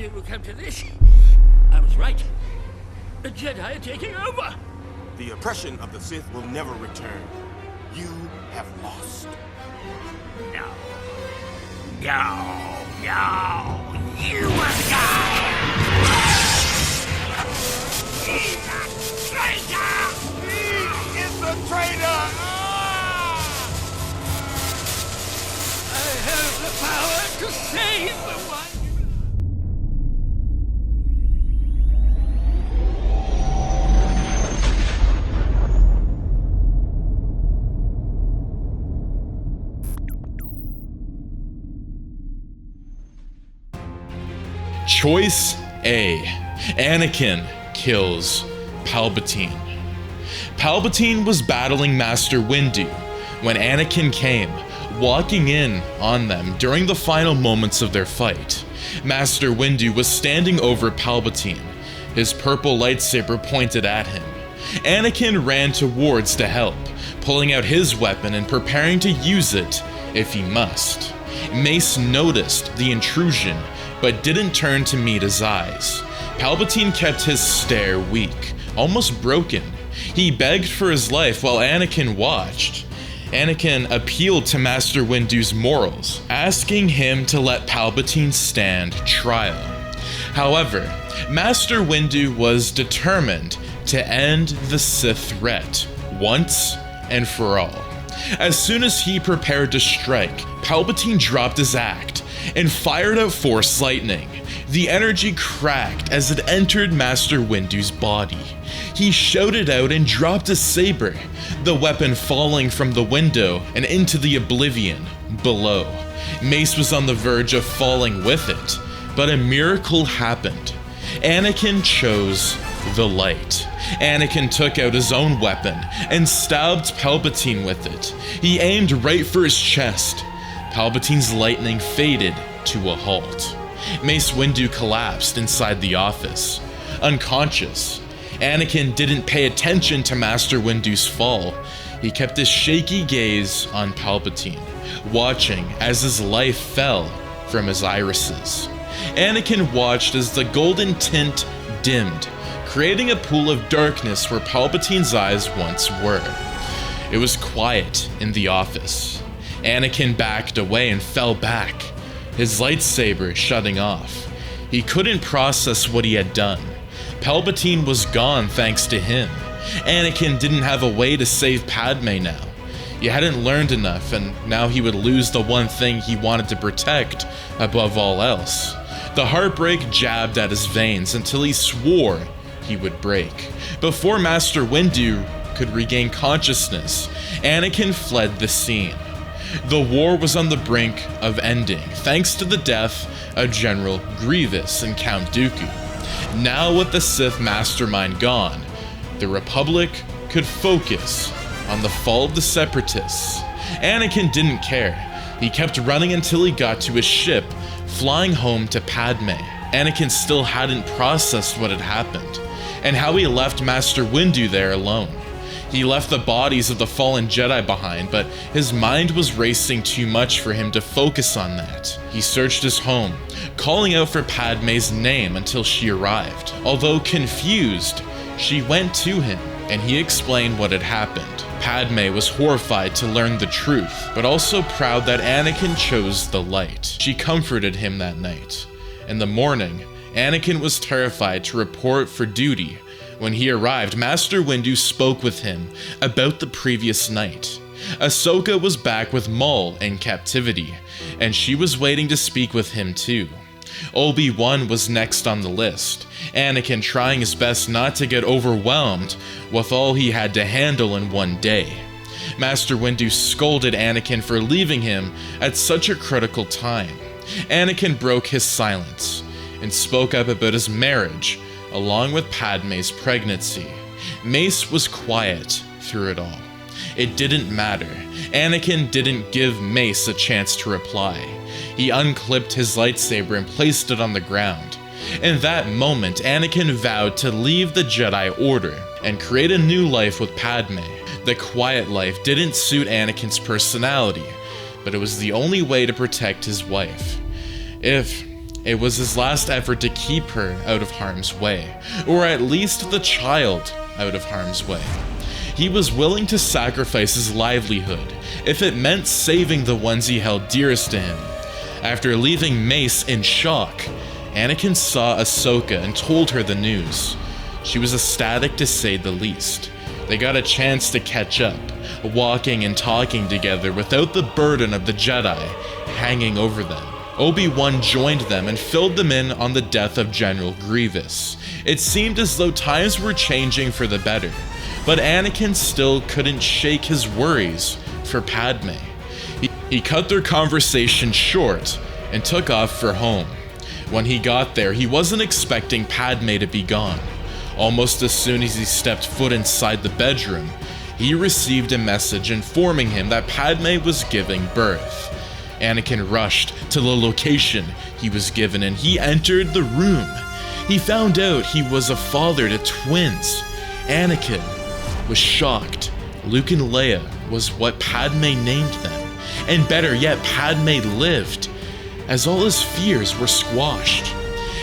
it would come to this. I was right. The Jedi are taking over. The oppression of the Sith will never return. You have lost. No. You must die! He's a traitor! He is the traitor! I have the power to save the one. Choice A. Anakin kills Palpatine. Palpatine was battling Master Windu when Anakin came, walking in on them during the final moments of their fight. Master Windu was standing over Palpatine, his purple lightsaber pointed at him. Anakin ran towards to help, pulling out his weapon and preparing to use it if he must. Mace noticed the intrusion, but didn't turn to meet his eyes. Palpatine kept his stare weak, almost broken. He begged for his life while Anakin watched. Anakin appealed to Master Windu's morals, asking him to let Palpatine stand trial. However, Master Windu was determined to end the Sith threat once and for all. As soon as he prepared to strike, Palpatine dropped his act and fired out Force lightning. The energy cracked as it entered Master Windu's body. He shouted out and dropped his saber, the weapon falling from the window and into the oblivion below. Mace was on the verge of falling with it, but a miracle happened. Anakin chose the light. Anakin took out his own weapon and stabbed Palpatine with it. He aimed right for his chest. Palpatine's lightning faded to a halt. Mace Windu collapsed inside the office, unconscious. Anakin didn't pay attention to Master Windu's fall. He kept his shaky gaze on Palpatine, watching as his life fell from his irises. Anakin watched as the golden tint dimmed, creating a pool of darkness where Palpatine's eyes once were. It was quiet in the office. Anakin backed away and fell back, his lightsaber shutting off. He couldn't process what he had done. Palpatine was gone thanks to him. Anakin didn't have a way to save Padme now. He hadn't learned enough, and now he would lose the one thing he wanted to protect above all else. The heartbreak jabbed at his veins until he swore he would break. Before Master Windu could regain consciousness, Anakin fled the scene. The war was on the brink of ending, thanks to the death of General Grievous and Count Dooku. Now with the Sith mastermind gone, the Republic could focus on the fall of the Separatists. Anakin didn't care. He kept running until he got to his ship, flying home to Padme. Anakin still hadn't processed what had happened, and how he left Master Windu there alone. He left the bodies of the fallen Jedi behind, but his mind was racing too much for him to focus on that. He searched his home, calling out for Padme's name until she arrived. Although confused, she went to him, and he explained what had happened. Padme was horrified to learn the truth, but also proud that Anakin chose the light. She comforted him that night. In the morning, Anakin was terrified to report for duty. When he arrived, Master Windu spoke with him about the previous night. Ahsoka was back with Maul in captivity, and she was waiting to speak with him too. Obi-Wan was next on the list, Anakin trying his best not to get overwhelmed with all he had to handle in one day. Master Windu scolded Anakin for leaving him at such a critical time. Anakin broke his silence and spoke up about his marriage, along with Padme's pregnancy. Mace was quiet through it all. It didn't matter. Anakin didn't give Mace a chance to reply. He unclipped his lightsaber and placed it on the ground. In that moment, Anakin vowed to leave the Jedi Order and create a new life with Padme. The quiet life didn't suit Anakin's personality, but it was the only way to protect his wife. If It was his last effort to keep her out of harm's way, or at least the child out of harm's way. He was willing to sacrifice his livelihood if it meant saving the ones he held dearest to him. After leaving Mace in shock, Anakin saw Ahsoka and told her the news. She was ecstatic to say the least. They got a chance to catch up, walking and talking together without the burden of the Jedi hanging over them. Obi-Wan joined them and filled them in on the death of General Grievous. It seemed as though times were changing for the better, but Anakin still couldn't shake his worries for Padme. He cut their conversation short and took off for home. When he got there, he wasn't expecting Padme to be gone. Almost as soon as he stepped foot inside the bedroom, he received a message informing him that Padme was giving birth. Anakin rushed to the location he was given and he entered the room. He found out he was a father to twins. Anakin was shocked. Luke and Leia was what Padme named them. And better yet, Padme lived, as all his fears were squashed.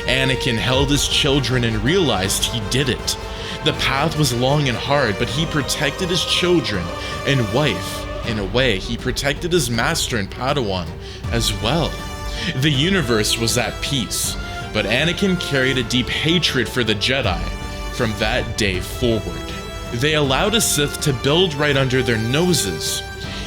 Anakin held his children and realized he did it. The path was long and hard, but he protected his children and wife. In a way, he protected his master and Padawan as well. The universe was at peace, but Anakin carried a deep hatred for the Jedi from that day forward. They allowed a Sith to build right under their noses.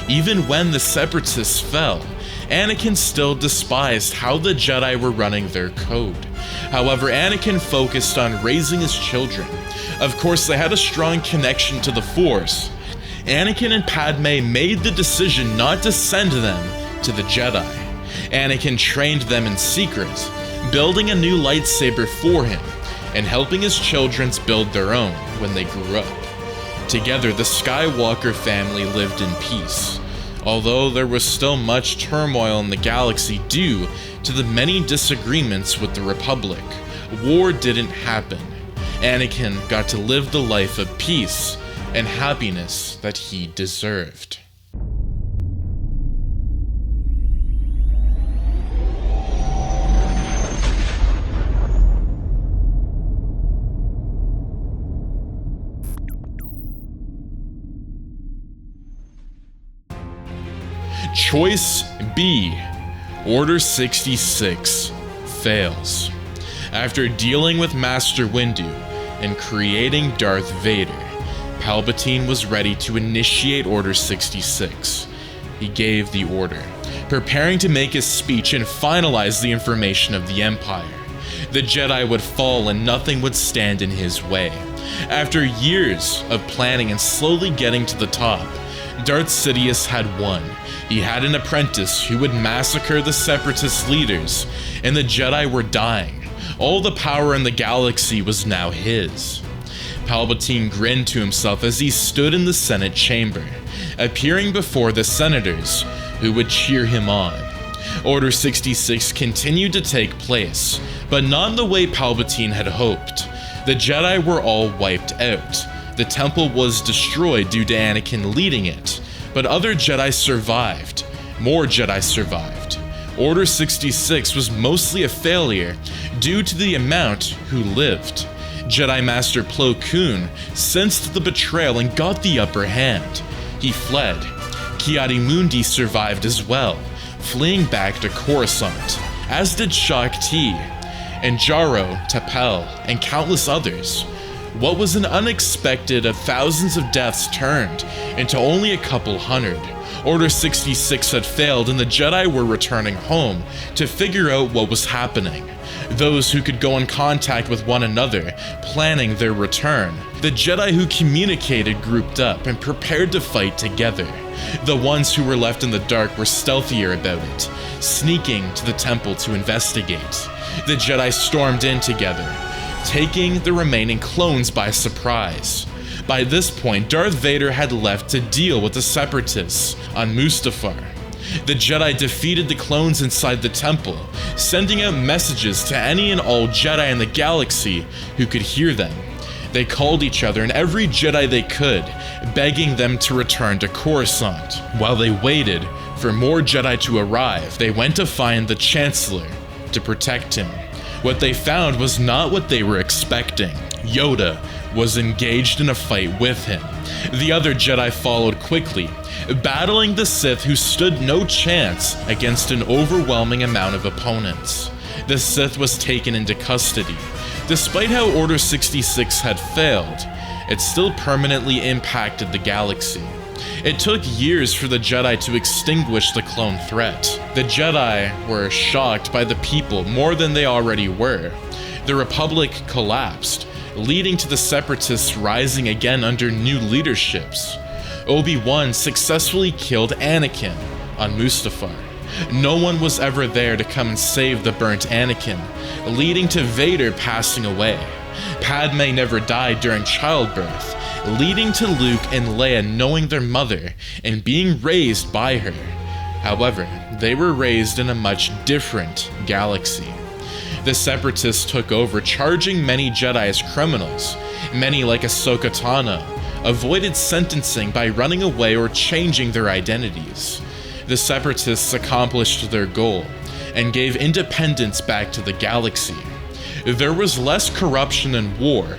Even when the Separatists fell, Anakin still despised how the Jedi were running their code. However, Anakin focused on raising his children. Of course, they had a strong connection to the Force. Anakin and Padme made the decision not to send them to the Jedi. Anakin trained them in secret, building a new lightsaber for him, and helping his children build their own when they grew up. Together, the Skywalker family lived in peace, although there was still much turmoil in the galaxy due to the many disagreements with the Republic. War didn't happen. Anakin got to live the life of peace and happiness that he deserved. Choice B. Order 66 fails. After dealing with Master Windu and creating Darth Vader, Palpatine was ready to initiate Order 66. He gave the order, preparing to make his speech and finalize the information of the Empire. The Jedi would fall and nothing would stand in his way. After years of planning and slowly getting to the top, Darth Sidious had won. He had an apprentice who would massacre the Separatist leaders, and the Jedi were dying. All the power in the galaxy was now his. Palpatine grinned to himself as he stood in the Senate chamber, appearing before the senators, who would cheer him on. Order 66 continued to take place, but not the way Palpatine had hoped. The Jedi were all wiped out. The temple was destroyed due to Anakin leading it, but other Jedi survived. More Jedi survived. Order 66 was mostly a failure due to the amount who lived. Jedi Master Plo Koon sensed the betrayal and got the upper hand. He fled. Ki-Adi-Mundi survived as well, fleeing back to Coruscant, as did Shaak-Ti, and Jaro, Tapel, and countless others. What was an unexpected of thousands of deaths turned into only a couple hundred. Order 66 had failed and the Jedi were returning home to figure out what was happening. Those who could go in contact with one another, planning their return. The Jedi who communicated grouped up and prepared to fight together. The ones who were left in the dark were stealthier about it, sneaking to the temple to investigate. The Jedi stormed in together, taking the remaining clones by surprise. By this point, Darth Vader had left to deal with the Separatists on Mustafar. The Jedi defeated the clones inside the temple, sending out messages to any and all Jedi in the galaxy who could hear them. They called each other and every Jedi they could, begging them to return to Coruscant. While they waited for more Jedi to arrive, they went to find the Chancellor, to protect him. What they found was not what they were expecting. Yoda was engaged in a fight with him. The other Jedi followed quickly, battling the Sith, who stood no chance against an overwhelming amount of opponents. The Sith was taken into custody. Despite how Order 66 had failed, it still permanently impacted the galaxy. It took years for the Jedi to extinguish the clone threat. The Jedi were shocked by the people more than they already were. The Republic collapsed, leading to the Separatists rising again under new leaderships. Obi-Wan successfully killed Anakin on Mustafar. No one was ever there to come and save the burnt Anakin, leading to Vader passing away. Padme never died during childbirth, leading to Luke and Leia knowing their mother and being raised by her. However, they were raised in a much different galaxy. The Separatists took over, charging many Jedi as criminals. Many, like Ahsoka Tano, avoided sentencing by running away or changing their identities. The Separatists accomplished their goal and gave independence back to the galaxy. There was less corruption and war.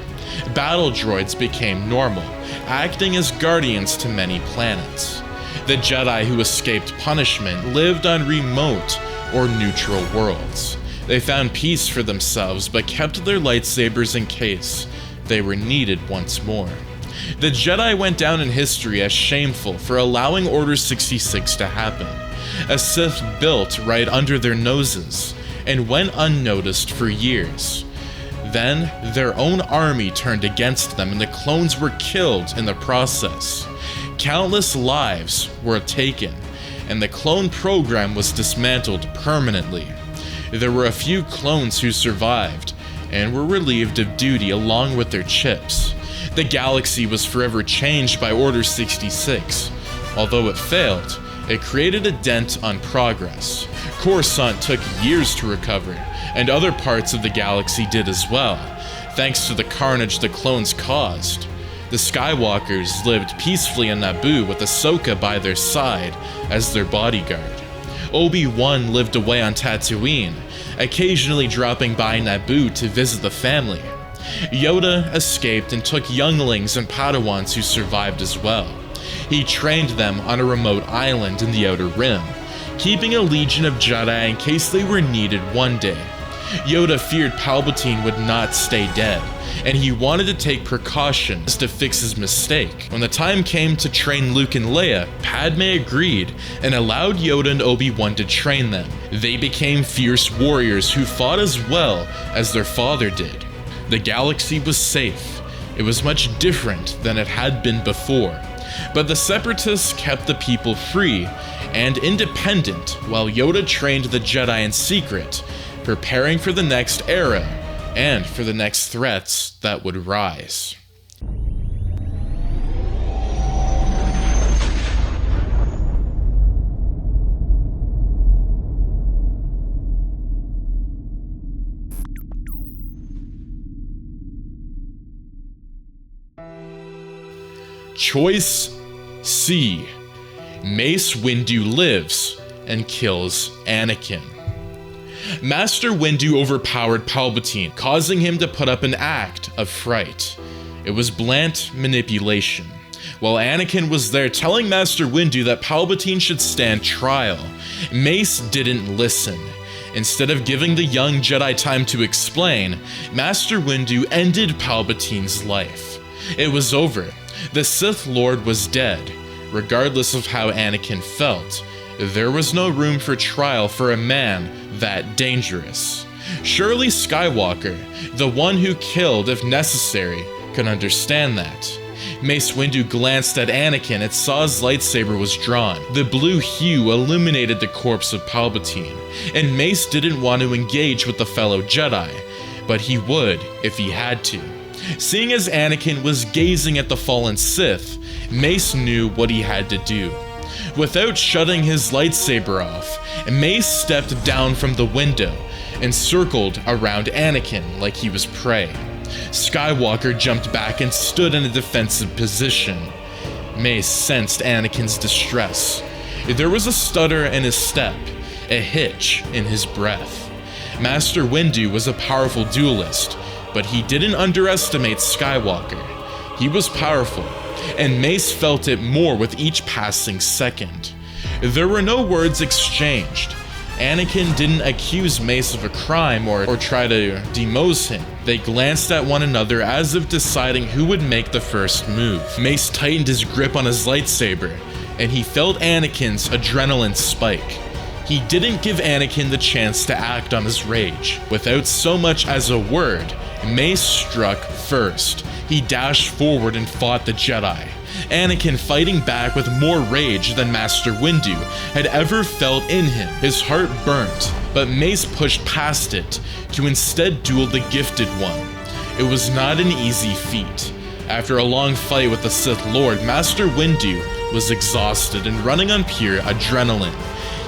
Battle droids became normal, acting as guardians to many planets. The Jedi who escaped punishment lived on remote or neutral worlds. They found peace for themselves but kept their lightsabers in case they were needed once more. The Jedi went down in history as shameful for allowing Order 66 to happen. A Sith built right under their noses and went unnoticed for years. Then, their own army turned against them and the clones were killed in the process. Countless lives were taken, and the clone program was dismantled permanently. There were a few clones who survived and were relieved of duty along with their chips. The galaxy was forever changed by Order 66. Although it failed, it created a dent on progress. Coruscant took years to recover, and other parts of the galaxy did as well, thanks to the carnage the clones caused. The Skywalkers lived peacefully on Naboo with Ahsoka by their side as their bodyguard. Obi-Wan lived away on Tatooine, occasionally dropping by Naboo to visit the family. Yoda escaped and took younglings and Padawans who survived as well. He trained them on a remote island in the Outer Rim, keeping a legion of Jedi in case they were needed one day. Yoda feared Palpatine would not stay dead, and he wanted to take precautions to fix his mistake. When the time came to train Luke and Leia, Padme agreed and allowed Yoda and Obi-Wan to train them. They became fierce warriors who fought as well as their father did. The galaxy was safe. It was much different than it had been before. But the Separatists kept the people free and independent while Yoda trained the Jedi in secret, preparing for the next era and for the next threats that would rise. Choice C. Mace Windu lives and kills Anakin. Master Windu overpowered Palpatine, causing him to put up an act of fright. It was blunt manipulation. While Anakin was there telling Master Windu that Palpatine should stand trial, Mace didn't listen. Instead of giving the young Jedi time to explain, Master Windu ended Palpatine's life. It was over. The Sith Lord was dead. Regardless of how Anakin felt, there was no room for trial for a man that dangerous. Surely Skywalker, the one who killed if necessary, could understand that. Mace Windu glanced at Anakin and saw his lightsaber was drawn. The blue hue illuminated the corpse of Palpatine, and Mace didn't want to engage with the fellow Jedi, but he would if he had to. Seeing as Anakin was gazing at the fallen Sith, Mace knew what he had to do. Without shutting his lightsaber off, Mace stepped down from the window and circled around Anakin like he was prey. Skywalker jumped back and stood in a defensive position. Mace sensed Anakin's distress. There was a stutter in his step, a hitch in his breath. Master Windu was a powerful duelist, but he didn't underestimate Skywalker. He was powerful, and Mace felt it more with each passing second. There were no words exchanged. Anakin didn't accuse Mace of a crime or try to demose him. They glanced at one another as if deciding who would make the first move. Mace tightened his grip on his lightsaber, and he felt Anakin's adrenaline spike. He didn't give Anakin the chance to act on his rage. Without so much as a word, Mace struck first. He dashed forward and fought the Jedi. Anakin fighting back with more rage than Master Windu had ever felt in him. His heart burnt, but Mace pushed past it to instead duel the gifted one. It was not an easy feat. After a long fight with the Sith Lord, Master Windu was exhausted and running on pure adrenaline.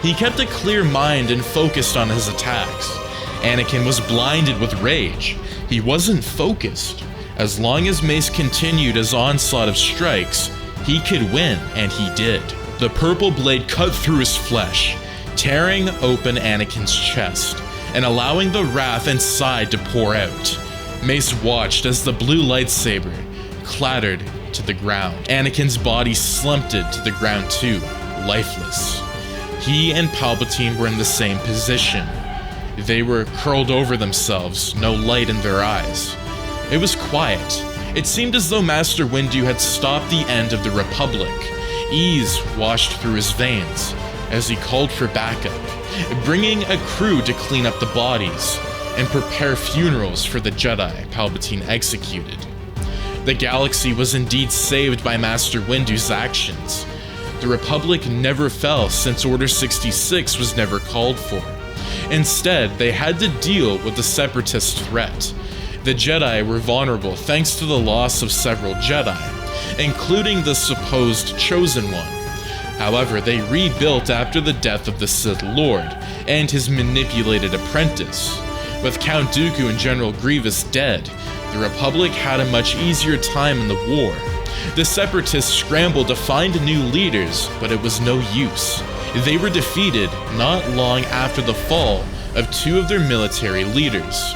He kept a clear mind and focused on his attacks. Anakin was blinded with rage. He wasn't focused. As long as Mace continued his onslaught of strikes, he could win, and he did. The purple blade cut through his flesh, tearing open Anakin's chest, and allowing the wrath inside to pour out. Mace watched as the blue lightsaber clattered to the ground. Anakin's body slumped to the ground too, lifeless. He and Palpatine were in the same position. They were curled over themselves, no light in their eyes. It was quiet. It seemed as though Master Windu had stopped the end of the Republic. Ease washed through his veins as he called for backup, bringing a crew to clean up the bodies and prepare funerals for the Jedi Palpatine executed. The galaxy was indeed saved by Master Windu's actions. The Republic never fell since Order 66 was never called for. Instead, they had to deal with the Separatist threat. The Jedi were vulnerable thanks to the loss of several Jedi, including the supposed Chosen One. However, they rebuilt after the death of the Sith Lord and his manipulated apprentice. With Count Dooku and General Grievous dead, the Republic had a much easier time in the war. The Separatists scrambled to find new leaders, but it was no use. They were defeated not long after the fall of two of their military leaders.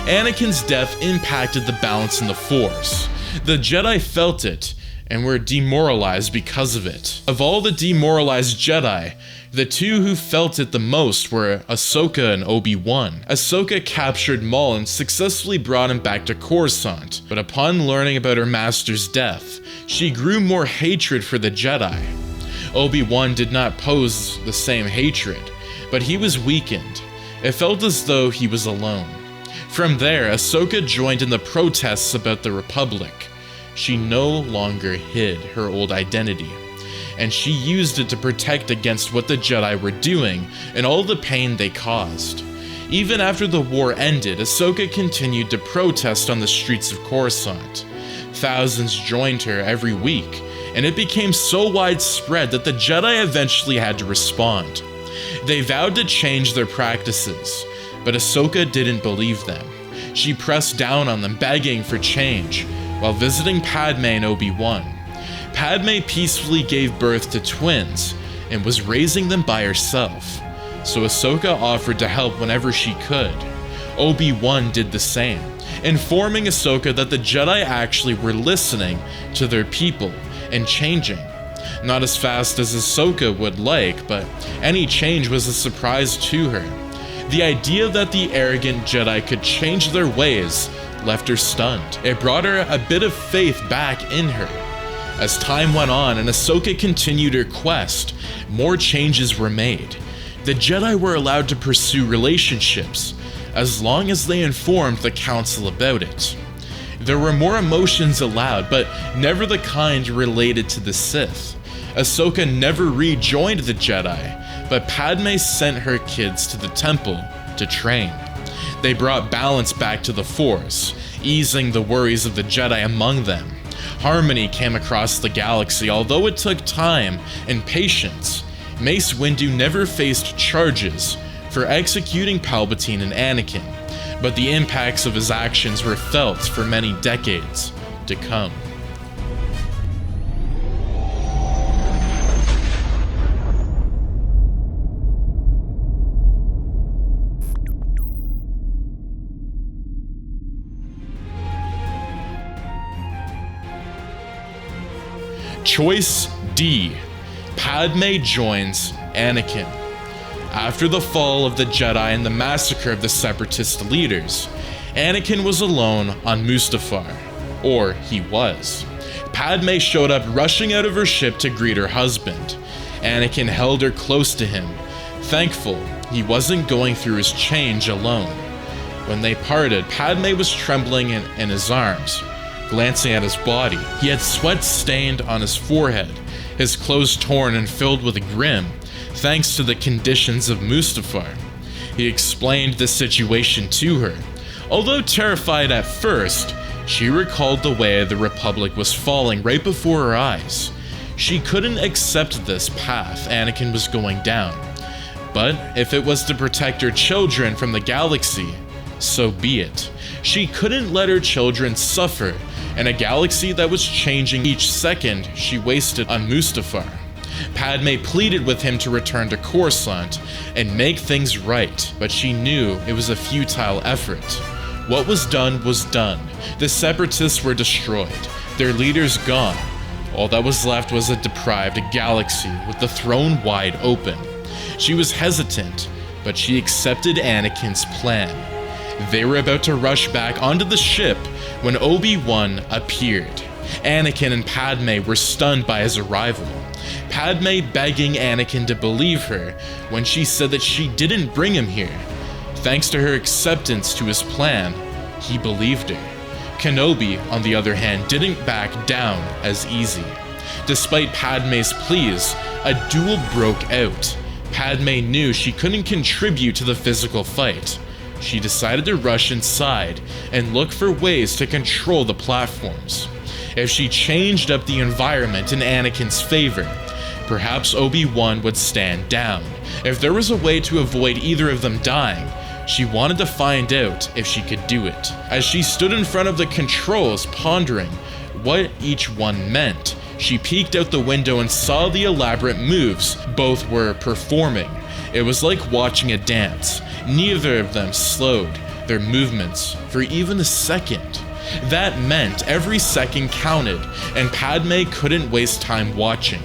Anakin's death impacted the balance in the Force. The Jedi felt it and were demoralized because of it. Of all the demoralized Jedi, the two who felt it the most were Ahsoka and Obi-Wan. Ahsoka captured Maul and successfully brought him back to Coruscant, but upon learning about her master's death, she grew more hatred for the Jedi. Obi-Wan did not pose the same hatred, but he was weakened. It felt as though he was alone. From there, Ahsoka joined in the protests about the Republic. She no longer hid her old identity, and she used it to protect against what the Jedi were doing and all the pain they caused. Even after the war ended, Ahsoka continued to protest on the streets of Coruscant. Thousands joined her every week, and it became so widespread that the Jedi eventually had to respond. They vowed to change their practices, but Ahsoka didn't believe them. She pressed down on them, begging for change, while visiting Padme and Obi-Wan. Padme peacefully gave birth to twins and was raising them by herself, so Ahsoka offered to help whenever she could. Obi-Wan did the same, informing Ahsoka that the Jedi actually were listening to their people and changing. Not as fast as Ahsoka would like, but any change was a surprise to her. The idea that the arrogant Jedi could change their ways left her stunned. It brought her a bit of faith back in her. As time went on and Ahsoka continued her quest, more changes were made. The Jedi were allowed to pursue relationships, as long as they informed the Council about it. There were more emotions allowed, but never the kind related to the Sith. Ahsoka never rejoined the Jedi, but Padme sent her kids to the temple to train. They brought balance back to the Force, easing the worries of the Jedi among them. Harmony came across the galaxy, although it took time and patience. Mace Windu never faced charges for executing Palpatine and Anakin, but the impacts of his actions were felt for many decades to come. Choice D. Padme joins Anakin. After the fall of the Jedi and the massacre of the Separatist leaders, Anakin was alone on Mustafar. Or he was. Padme showed up rushing out of her ship to greet her husband. Anakin held her close to him, thankful he wasn't going through his change alone. When they parted, Padme was trembling in his arms, glancing at his body. He had sweat stained on his forehead, his clothes torn and filled with grim, thanks to the conditions of Mustafar. He explained the situation to her. Although terrified at first, she recalled the way the Republic was falling right before her eyes. She couldn't accept this path Anakin was going down. But if it was to protect her children from the galaxy, so be it. She couldn't let her children suffer in a galaxy that was changing each second she wasted on Mustafar. Padme pleaded with him to return to Coruscant and make things right, but she knew it was a futile effort. What was done was done. The Separatists were destroyed, their leaders gone. All that was left was a deprived galaxy with the throne wide open. She was hesitant, but she accepted Anakin's plan. They were about to rush back onto the ship when Obi-Wan appeared. Anakin and Padme were stunned by his arrival. Padme begging Anakin to believe her when she said that she didn't bring him here. Thanks to her acceptance to his plan, he believed her. Kenobi, on the other hand, didn't back down as easy. Despite Padme's pleas, a duel broke out. Padme knew she couldn't contribute to the physical fight. She decided to rush inside and look for ways to control the platforms. If she changed up the environment in Anakin's favor, perhaps Obi-Wan would stand down. If there was a way to avoid either of them dying, she wanted to find out if she could do it. As she stood in front of the controls pondering what each one meant, she peeked out the window and saw the elaborate moves both were performing. It was like watching a dance. Neither of them slowed their movements for even a second. That meant every second counted, and Padme couldn't waste time watching.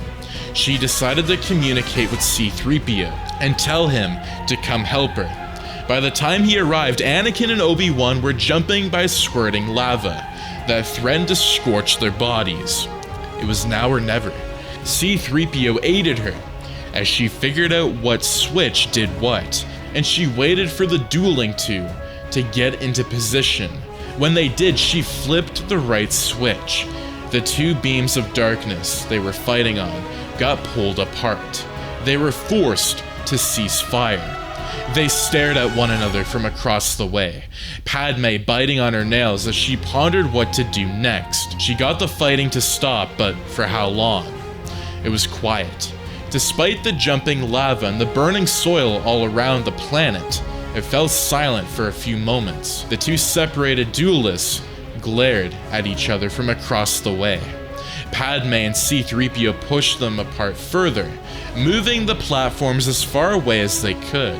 She decided to communicate with C-3PO and tell him to come help her. By the time he arrived, Anakin and Obi-Wan were jumping by squirting lava that threatened to scorch their bodies. It was now or never. C-3PO aided her as she figured out what switch did what, and she waited for the dueling two to get into position. When they did, she flipped the right switch. The two beams of darkness they were fighting on got pulled apart. They were forced to cease fire. They stared at one another from across the way, Padme biting on her nails as she pondered what to do next. She got the fighting to stop, but for how long? It was quiet. Despite the jumping lava and the burning soil all around the planet, it fell silent for a few moments. The two separated duelists glared at each other from across the way. Padme and C-3PO pushed them apart further, moving the platforms as far away as they could.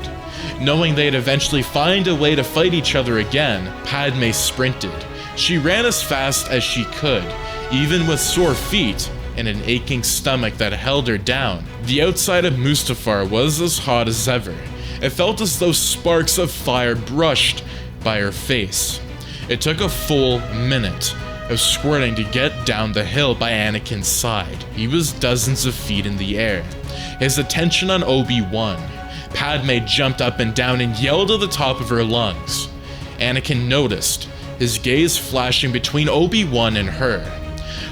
Knowing they'd eventually find a way to fight each other again, Padme sprinted. She ran as fast as she could, even with sore feet and an aching stomach that held her down. The outside of Mustafar was as hot as ever. It felt as though sparks of fire brushed by her face. It took a full minute of squirting to get down the hill by Anakin's side. He was dozens of feet in the air, his attention on Obi-Wan. Padme jumped up and down and yelled at the top of her lungs. Anakin noticed, his gaze flashing between Obi-Wan and her.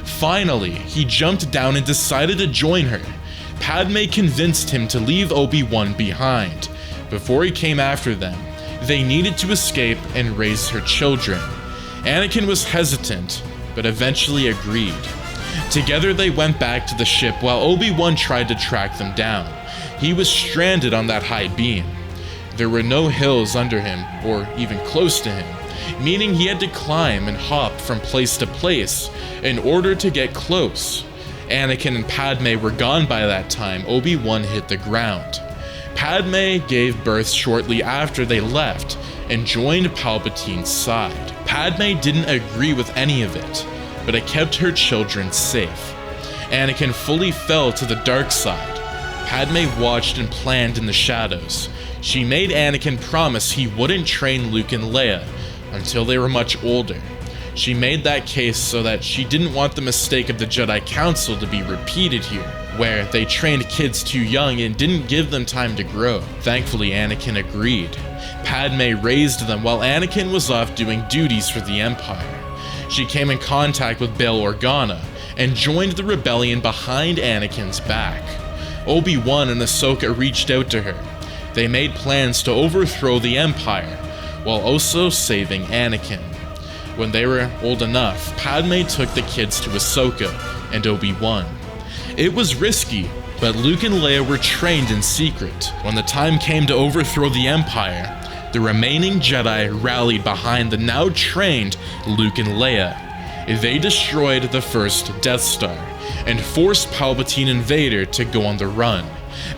Finally, he jumped down and decided to join her. Padme convinced him to leave Obi-Wan behind. Before he came after them, they needed to escape and raise her children. Anakin was hesitant, but eventually agreed. Together they went back to the ship while Obi-Wan tried to track them down. He was stranded on that high beam. There were no hills under him, or even close to him, meaning he had to climb and hop from place to place in order to get close. Anakin and Padme were gone by that time. Obi-Wan hit the ground. Padme gave birth shortly after they left and joined Palpatine's side. Padme didn't agree with any of it, but it kept her children safe. Anakin fully fell to the dark side. Padme watched and planned in the shadows. She made Anakin promise he wouldn't train Luke and Leia until they were much older. She made that case so that she didn't want the mistake of the Jedi Council to be repeated here, where they trained kids too young and didn't give them time to grow. Thankfully, Anakin agreed. Padme raised them while Anakin was off doing duties for the Empire. She came in contact with Bail Organa and joined the rebellion behind Anakin's back. Obi-Wan and Ahsoka reached out to her. They made plans to overthrow the Empire, while also saving Anakin. When they were old enough, Padme took the kids to Ahsoka and Obi-Wan. It was risky, but Luke and Leia were trained in secret. When the time came to overthrow the Empire, the remaining Jedi rallied behind the now trained Luke and Leia. They destroyed the first Death Star and forced Palpatine and Vader to go on the run.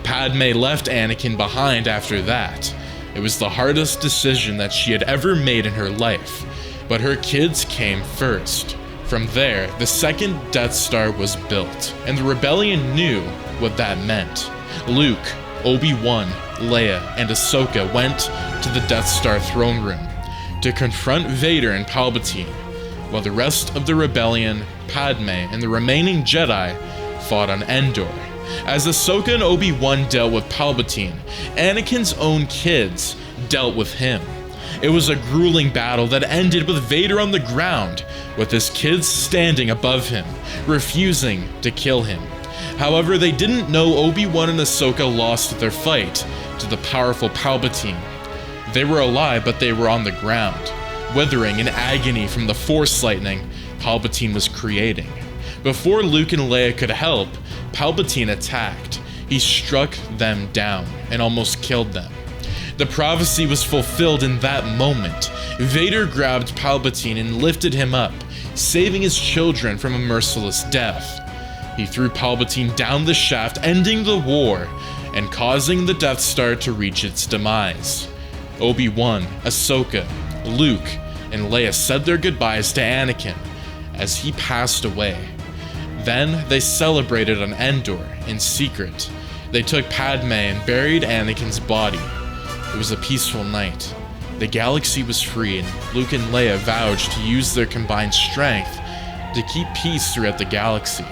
Padme left Anakin behind after that. It was the hardest decision that she had ever made in her life, but her kids came first. From there, the second Death Star was built, and the rebellion knew what that meant. Luke, Obi-Wan, Leia, and Ahsoka went to the Death Star throne room to confront Vader and Palpatine, while the rest of the rebellion, Padme, and the remaining Jedi fought on Endor. As Ahsoka and Obi-Wan dealt with Palpatine, Anakin's own kids dealt with him. It was a grueling battle that ended with Vader on the ground, with his kids standing above him, refusing to kill him. However, they didn't know Obi-Wan and Ahsoka lost their fight to the powerful Palpatine. They were alive, but they were on the ground, withering in agony from the Force lightning Palpatine was creating. Before Luke and Leia could help, Palpatine attacked. He struck them down and almost killed them. The prophecy was fulfilled in that moment. Vader grabbed Palpatine and lifted him up, saving his children from a merciless death. He threw Palpatine down the shaft, ending the war and causing the Death Star to reach its demise. Obi-Wan, Ahsoka, Luke, and Leia said their goodbyes to Anakin as he passed away. Then they celebrated on Endor in secret. They took Padme and buried Anakin's body. It was a peaceful night. The galaxy was free, and Luke and Leia vowed to use their combined strength to keep peace throughout the galaxy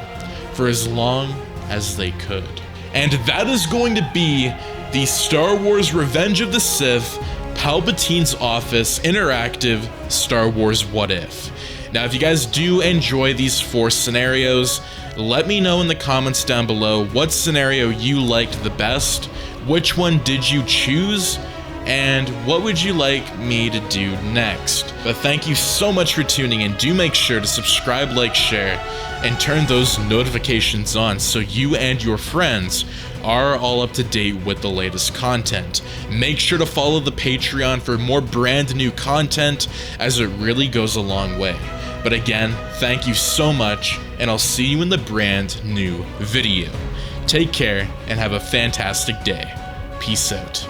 for as long as they could. And that is going to be the Star Wars Revenge of the Sith Palpatine's Office interactive Star Wars What If. Now, if you guys do enjoy these 4 scenarios, let me know in the comments down below what scenario you liked the best, which one did you choose, and what would you like me to do next. But thank you so much for tuning in. Do make sure to subscribe, like, share, and turn those notifications on so you and your friends are all up to date with the latest content. Make sure to follow the Patreon for more brand new content, as it really goes a long way. But again, thank you so much, and I'll see you in the brand new video. Take care and have a fantastic day. Peace out.